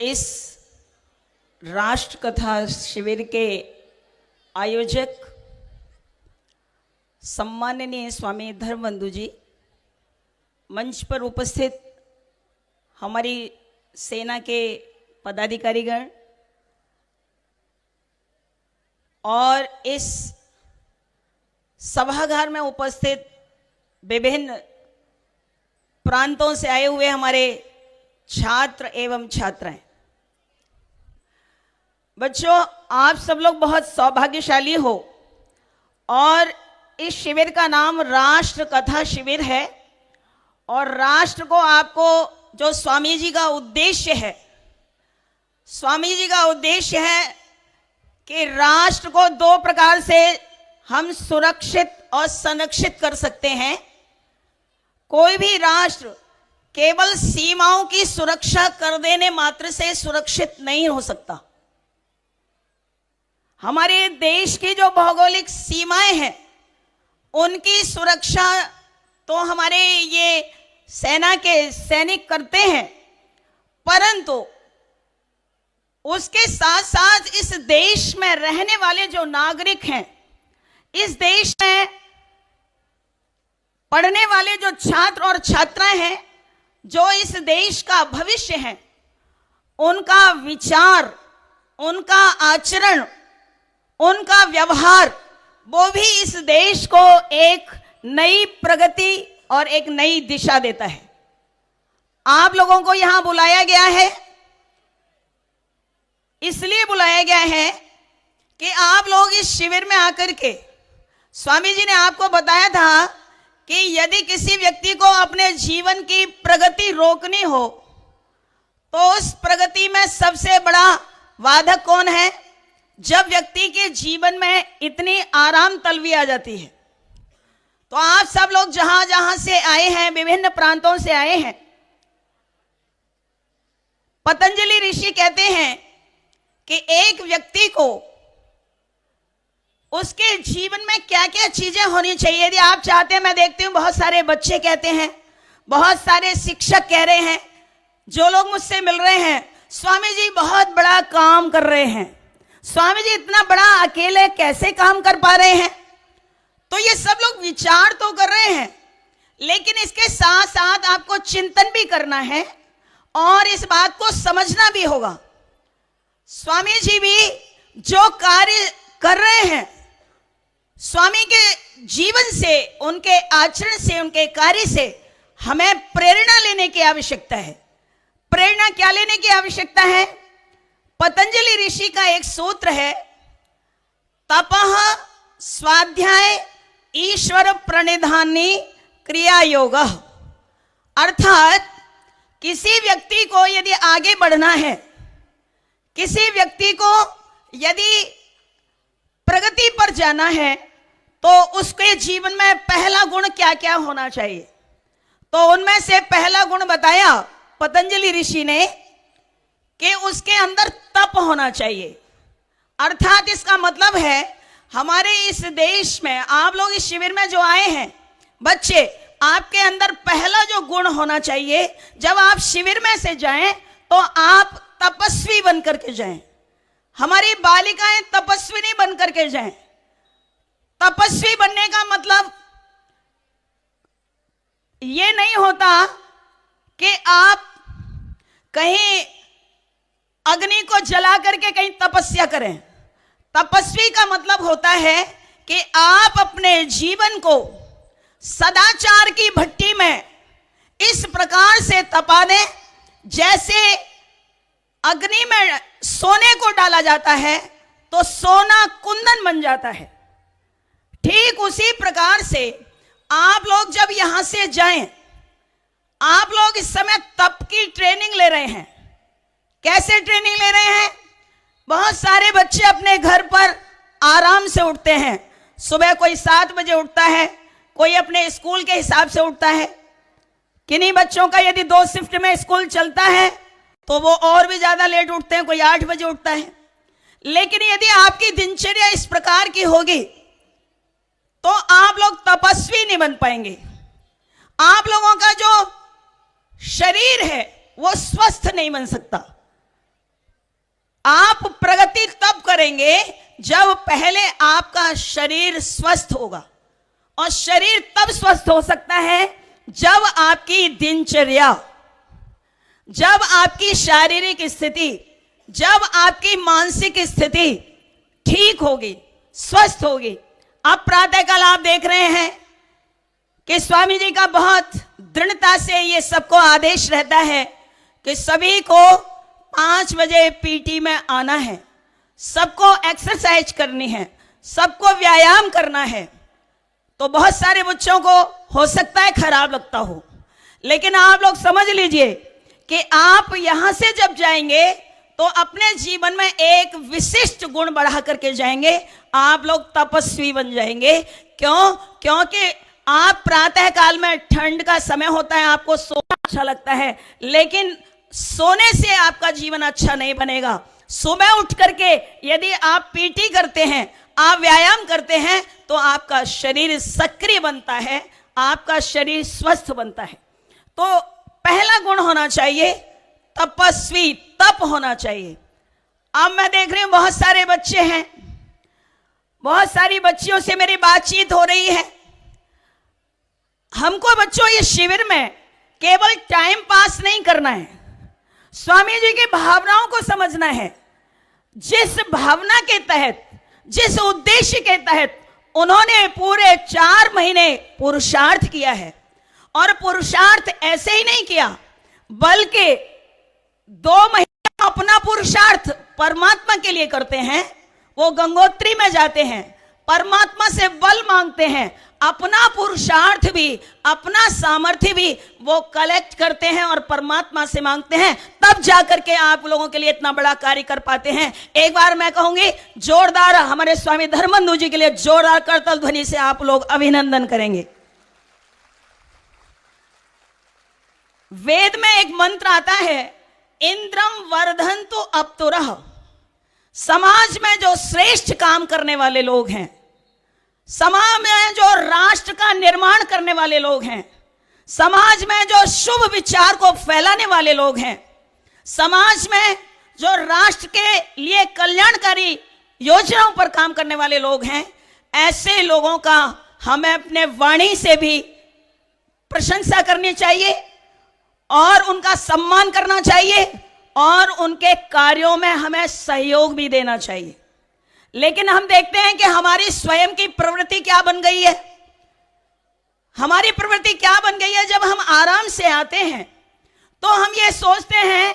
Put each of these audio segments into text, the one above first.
इस राष्ट्र कथा शिविर के आयोजक सम्माननीय स्वामी धर्मबंधु जी, मंच पर उपस्थित हमारी सेना के पदाधिकारीगण और इस सभागार में उपस्थित विभिन्न प्रांतों से आए हुए हमारे छात्र एवं छात्राएं, बच्चों, आप सब लोग बहुत सौभाग्यशाली हो और इस शिविर का नाम राष्ट्र कथा शिविर है। और राष्ट्र को आपको जो स्वामी जी का उद्देश्य है, स्वामी जी का उद्देश्य है कि राष्ट्र को दो प्रकार से हम सुरक्षित और संरक्षित कर सकते हैं। कोई भी राष्ट्र केवल सीमाओं की सुरक्षा कर देने मात्र से सुरक्षित नहीं हो सकता। हमारे देश की जो भौगोलिक सीमाएं हैं उनकी सुरक्षा तो हमारे ये सेना के सैनिक करते हैं, परंतु उसके साथ साथ इस देश में रहने वाले जो नागरिक हैं, इस देश में पढ़ने वाले जो छात्र और छात्राएं हैं, जो इस देश का भविष्य है, उनका विचार, उनका आचरण, उनका व्यवहार, वो भी इस देश को एक नई प्रगति और एक नई दिशा देता है। आप लोगों को यहां बुलाया गया है, इसलिए बुलाया गया है कि आप लोग इस शिविर में आकर के, स्वामी जी ने आपको बताया था कि यदि किसी व्यक्ति को अपने जीवन की प्रगति रोकनी हो तो उस प्रगति में सबसे बड़ा बाधक कौन है? जब व्यक्ति के जीवन में इतनी आराम तलवी आ जाती है। तो आप सब लोग जहां जहां से आए हैं, विभिन्न प्रांतों से आए हैं, पतंजलि ऋषि कहते हैं कि एक व्यक्ति को उसके जीवन में क्या क्या चीजें होनी चाहिए। यदि आप चाहते हैं, मैं देखती हूं बहुत सारे बच्चे कहते हैं, बहुत सारे शिक्षक कह रहे हैं, जो लोग मुझसे मिल रहे हैं, स्वामी जी बहुत बड़ा काम कर रहे हैं, स्वामी जी इतना बड़ा अकेले कैसे काम कर पा रहे हैं। तो ये सब लोग विचार तो कर रहे हैं, लेकिन इसके साथ साथ आपको चिंतन भी करना है और इस बात को समझना भी होगा। स्वामी जी भी जो कार्य कर रहे हैं, स्वामी के जीवन से, उनके आचरण से, उनके कार्य से हमें प्रेरणा लेने की आवश्यकता है। प्रेरणा क्या लेने की आवश्यकता है? पतंजलि ऋषि का एक सूत्र है, तपः स्वाध्याय ईश्वर प्रणिधानी क्रिया योग। अर्थात किसी व्यक्ति को यदि आगे बढ़ना है, किसी व्यक्ति को यदि प्रगति पर जाना है, तो उसके जीवन में पहला गुण क्या क्या होना चाहिए। तो उनमें से पहला गुण बताया पतंजलि ऋषि ने कि उसके अंदर तप होना चाहिए। अर्थात इसका मतलब है, हमारे इस देश में आप लोग इस शिविर में जो आए हैं बच्चे, आपके अंदर पहला जो गुण होना चाहिए, जब आप शिविर में से जाएं तो आप तपस्वी बन करके जाएं। हमारी बालिकाएं तपस्विनी बन करके जाएं। तपस्वी बनने का मतलब ये नहीं होता कि आप कहीं अग्नि को जला करके कहीं तपस्या करें। तपस्वी का मतलब होता है कि आप अपने जीवन को सदाचार की भट्टी में इस प्रकार से तपा दें, जैसे अग्नि में सोने को डाला जाता है तो सोना कुंदन बन जाता है। ठीक उसी प्रकार से आप लोग जब यहां से जाएं, आप लोग इस समय तप की ट्रेनिंग ले रहे हैं। कैसे ट्रेनिंग ले रहे हैं? बहुत सारे बच्चे अपने घर पर आराम से उठते हैं। सुबह कोई 7 बजे उठता है, कोई अपने स्कूल के हिसाब से उठता है। किन्हीं बच्चों का यदि 2 शिफ्ट में स्कूल चलता है तो वो और भी ज्यादा लेट उठते हैं, कोई 8 बजे उठता है। लेकिन यदि आपकी दिनचर्या इस प्रकार की होगी तो आप लोग तपस्वी नहीं बन पाएंगे। आप लोगों का जो शरीर है वो स्वस्थ नहीं बन सकता। आप प्रगति तब करेंगे जब पहले आपका शरीर स्वस्थ होगा, और शरीर तब स्वस्थ हो सकता है जब आपकी दिनचर्या, जब आपकी शारीरिक स्थिति, जब आपकी मानसिक स्थिति ठीक होगी, स्वस्थ होगी। अब प्रातःकाल आप देख रहे हैं कि स्वामी जी का बहुत दृढ़ता से ये सबको आदेश रहता है कि सभी को 5 बजे पीटी में आना है, सबको एक्सरसाइज करनी है, सबको व्यायाम करना है। तो बहुत सारे बच्चों को हो सकता है खराब लगता हो, लेकिन आप लोग समझ लीजिए कि आप यहां से जब जाएंगे तो अपने जीवन में एक विशिष्ट गुण बढ़ा करके जाएंगे। आप लोग तपस्वी बन जाएंगे। क्यों? क्योंकि आप प्रातः काल में, ठंड का समय होता है, आपको सोना अच्छा लगता है, लेकिन सोने से आपका जीवन अच्छा नहीं बनेगा। सुबह उठ करके यदि आप पीटी करते हैं, आप व्यायाम करते हैं, तो आपका शरीर सक्रिय बनता है, आपका शरीर स्वस्थ बनता है। तो पहला गुण होना चाहिए तपस्वी, तप होना चाहिए। अब मैं देख रही हूं बहुत सारे बच्चे हैं, बहुत सारी बच्चियों से मेरी बातचीत हो रही है। हमको बच्चों ये शिविर में केवल टाइम पास नहीं करना है, स्वामी जी की भावनाओं को समझना है। जिस भावना के तहत, जिस उद्देश्य के तहत उन्होंने पूरे 4 महीने पुरुषार्थ किया है, और पुरुषार्थ ऐसे ही नहीं किया, बल्कि 2 महीने अपना पुरुषार्थ परमात्मा के लिए करते हैं। वो गंगोत्री में जाते हैं, परमात्मा से बल मांगते हैं, अपना पुरुषार्थ भी, अपना सामर्थ्य भी वो कलेक्ट करते हैं और परमात्मा से मांगते हैं। तब जाकर के आप लोगों के लिए इतना बड़ा कार्य कर पाते हैं। एक बार मैं कहूंगी जोरदार हमारे स्वामी धर्मबंधु जी के लिए जोरदार करतल ध्वनि से आप लोग अभिनंदन करेंगे। वेद में एक मंत्र आता है, इंद्रम वर्धन्तु अप्तुरः। समाज में जो श्रेष्ठ काम करने वाले लोग हैं, समाज में जो राष्ट्र का निर्माण करने वाले लोग हैं, समाज में जो शुभ विचार को फैलाने वाले लोग हैं, समाज में जो राष्ट्र के लिए कल्याणकारी योजनाओं पर काम करने वाले लोग हैं, ऐसे लोगों का हमें अपने वाणी से भी प्रशंसा करनी चाहिए और उनका सम्मान करना चाहिए और उनके कार्यों में हमें सहयोग भी देना चाहिए। लेकिन हम देखते हैं कि हमारी स्वयं की प्रवृत्ति क्या बन गई है। हमारी प्रवृत्ति क्या बन गई है, जब हम आराम से आते हैं तो हम ये सोचते हैं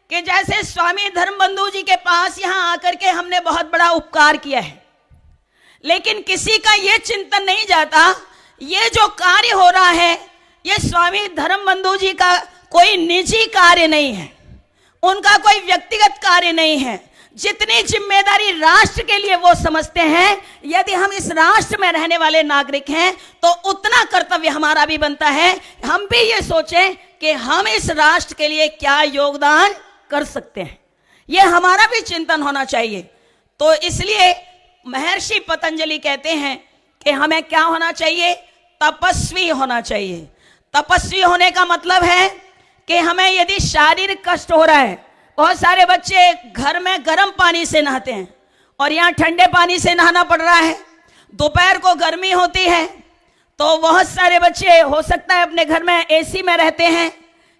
कि जैसे स्वामी धर्मबंधु जी के पास यहां आकर के हमने बहुत बड़ा उपकार किया है, लेकिन किसी का यह चिंतन नहीं जाता, ये जो कार्य हो रहा है ये स्वामी धर्मबंधु जी का कोई निजी कार्य नहीं है, उनका कोई व्यक्तिगत कार्य नहीं है। जितनी जिम्मेदारी राष्ट्र के लिए वो समझते हैं, यदि हम इस राष्ट्र में रहने वाले नागरिक हैं तो उतना कर्तव्य हमारा भी बनता है। हम भी ये सोचें कि हम इस राष्ट्र के लिए क्या योगदान कर सकते हैं, ये हमारा भी चिंतन होना चाहिए। तो इसलिए महर्षि पतंजलि कहते हैं कि हमें क्या होना चाहिए, तपस्वी होना चाहिए। तपस्वी होने का मतलब है कि हमें यदि शारीरिक कष्ट हो रहा है, बहुत सारे बच्चे घर में गर्म पानी से नहाते हैं और यहाँ ठंडे पानी से नहाना पड़ रहा है, दोपहर को गर्मी होती है, तो बहुत सारे बच्चे हो सकता है अपने घर में एसी में रहते हैं,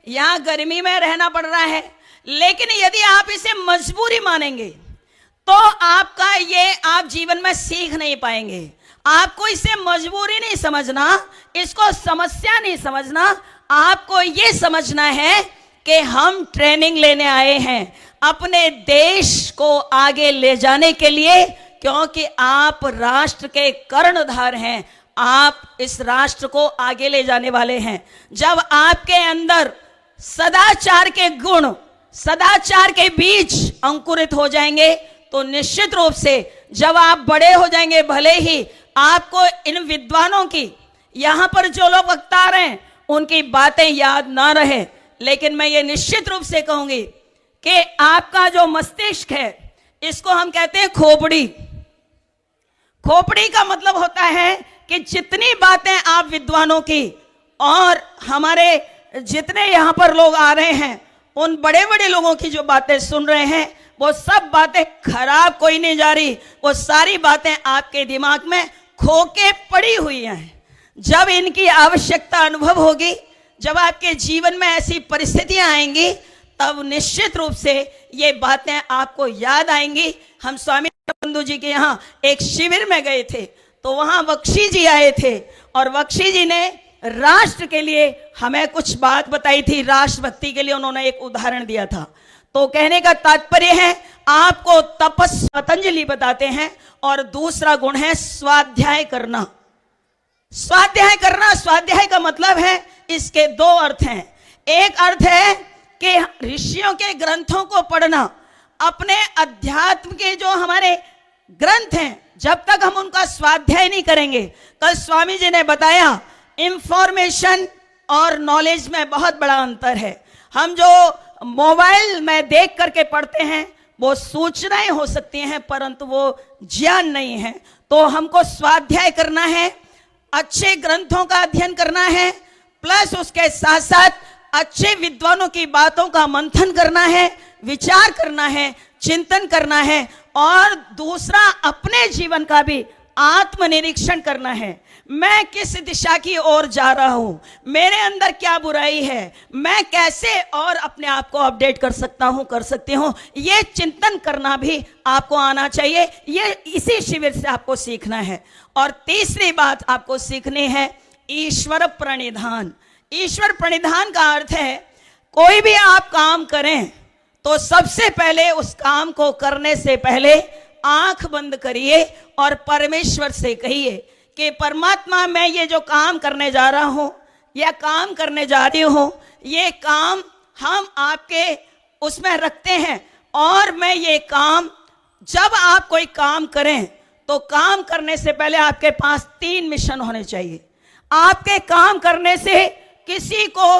यहाँ गर्मी में रहना पड़ रहा है। लेकिन यदि आप इसे मजबूरी मानेंगे तो आपका ये आप जीवन में सीख नहीं पाएंगे। आपको इसे मजबूरी नहीं समझना, इसको समस्या नहीं समझना, आपको ये समझना है कि हम ट्रेनिंग लेने आए हैं अपने देश को आगे ले जाने के लिए, क्योंकि आप राष्ट्र के कर्णधार हैं, आप इस राष्ट्र को आगे ले जाने वाले हैं। जब आपके अंदर सदाचार के गुण, सदाचार के बीज अंकुरित हो जाएंगे तो निश्चित रूप से जब आप बड़े हो जाएंगे, भले ही आपको इन विद्वानों की, यहां पर जो लोग वक्ता रहे हैं उनकी बातें याद ना रहे, लेकिन मैं ये निश्चित रूप से कहूंगी कि आपका जो मस्तिष्क है, इसको हम कहते हैं खोपड़ी। खोपड़ी का मतलब होता है कि जितनी बातें आप विद्वानों की और हमारे जितने यहां पर लोग आ रहे हैं, उन बड़े बड़े लोगों की जो बातें सुन रहे हैं, वो सब बातें खराब कोई नहीं जा रही, वो सारी बातें आपके दिमाग में खोके पड़ी हुई हैं। जब इनकी आवश्यकता अनुभव होगी, जब आपके जीवन में ऐसी परिस्थितियां आएंगी, तब निश्चित रूप से ये बातें आपको याद आएंगी। हम स्वामी बंधु जी के यहाँ एक शिविर में गए थे, तो वहां बख्शी जी आए थे और बख्शी जी ने राष्ट्र के लिए हमें कुछ बात बताई थी। राष्ट्रभक्ति के लिए उन्होंने एक उदाहरण दिया था। तो कहने का तात्पर्य है, आपको तपस्या पतंजलि बताते हैं, और दूसरा गुण है स्वाध्याय करना। स्वाध्याय करना, स्वाध्याय का मतलब है, इसके दो अर्थ हैं। एक अर्थ है कि ऋषियों के ग्रंथों को पढ़ना, अपने अध्यात्म के जो हमारे ग्रंथ हैं, जब तक हम उनका स्वाध्याय नहीं करेंगे। कल स्वामी जी ने बताया, इंफॉर्मेशन और नॉलेज में बहुत बड़ा अंतर है। हम जो मोबाइल में देख करके पढ़ते हैं, वो सूचनाएं हो सकती हैं, परंतु वो ज्ञान नहीं है। तो हमको स्वाध्याय करना है, अच्छे ग्रंथों का अध्ययन करना है, प्लस उसके साथ साथ अच्छे विद्वानों की बातों का मंथन करना है, विचार करना है, चिंतन करना है, और दूसरा अपने जीवन का भी आत्मनिरीक्षण करना है। मैं किस दिशा की ओर जा रहा हूं, मेरे अंदर क्या बुराई है, मैं कैसे और अपने आप को अपडेट कर सकता हूं, कर सकती हूं, ये चिंतन करना भी आपको आना चाहिए। ये इसी शिविर से आपको सीखना है। और तीसरी बात आपको सीखनी है, ईश्वर प्रणिधान। ईश्वर प्रणिधान का अर्थ है, कोई भी आप काम करें तो सबसे पहले उस काम को करने से पहले आंख बंद करिए और परमेश्वर से कहिए कि परमात्मा, मैं ये जो काम करने जा रहा हूं या काम करने जा रही हूं, ये काम हम आपके उसमें रखते हैं, और मैं ये काम, जब आप कोई काम करें तो काम करने से पहले आपके पास 3 मिशन होने चाहिए। आपके काम करने से किसी को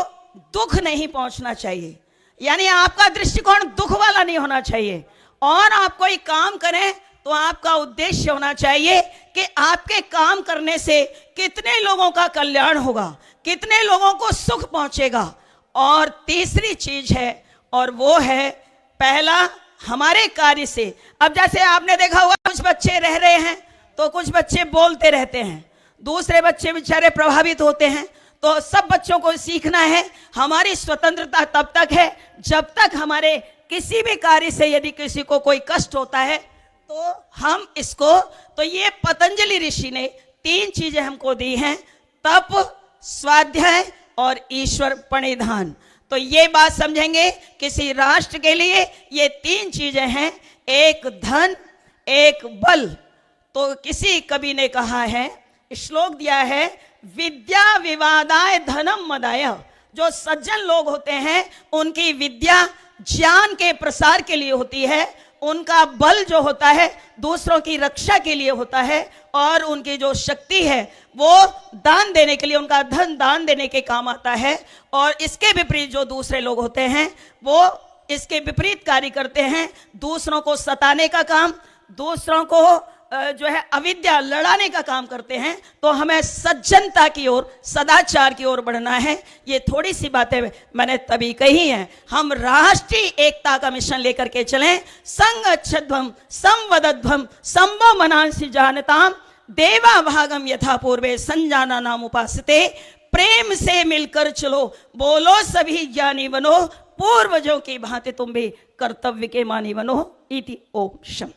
दुख नहीं पहुंचना चाहिए, यानी आपका दृष्टिकोण दुख वाला नहीं होना चाहिए। और आप कोई काम करें तो आपका उद्देश्य होना चाहिए कि आपके काम करने से कितने लोगों का कल्याण होगा, कितने लोगों को सुख पहुंचेगा। और तीसरी चीज है, और वो है, पहला हमारे कार्य से। अब जैसे आपने देखा हुआ, कुछ बच्चे रह रहे हैं तो कुछ बच्चे बोलते रहते हैं, दूसरे बच्चे बेचारे प्रभावित होते हैं। तो सब बच्चों को सीखना है, हमारी स्वतंत्रता तब तक है जब तक हमारे किसी भी कार्य से यदि किसी को कोई कष्ट होता है तो हम इसको, तो ये पतंजलि ऋषि ने 3 चीजें हमको दी हैं, तप, स्वाध्याय और ईश्वर प्रणिधान। तो ये बात समझेंगे, किसी राष्ट्र के लिए ये 3 चीजें हैं, एक धन, एक बल। तो किसी कवि ने कहा है, श्लोक दिया है, विद्या विवादाय धनम मदाय। जो सज्जन लोग होते हैं, उनकी विद्या ज्ञान के प्रसार के लिए होती है, उनका बल जो होता है दूसरों की रक्षा के लिए होता है, और उनकी जो शक्ति है वो दान देने के लिए, उनका धन दान देने के काम आता है। और इसके विपरीत जो दूसरे लोग होते हैं, वो इसके विपरीत कार्य करते हैं, दूसरों को सताने का काम, दूसरों को जो है अविद्या लड़ाने का काम करते हैं। तो हमें सज्जनता की ओर, सदाचार की ओर बढ़ना है। ये थोड़ी सी बातें मैंने तभी कही हैं। हम राष्ट्रीय एकता का मिशन लेकर के चलें। संगच्छध्वम संवदध्वम संभव मनांसि जानताम देवा भागम यथा पूर्वे संजाना नाम उपासते। प्रेम से मिलकर चलो, बोलो सभी ज्ञानी बनो, पूर्वजों की भांति तुम भी कर्तव्य के मानी बनो। इति ओम शम।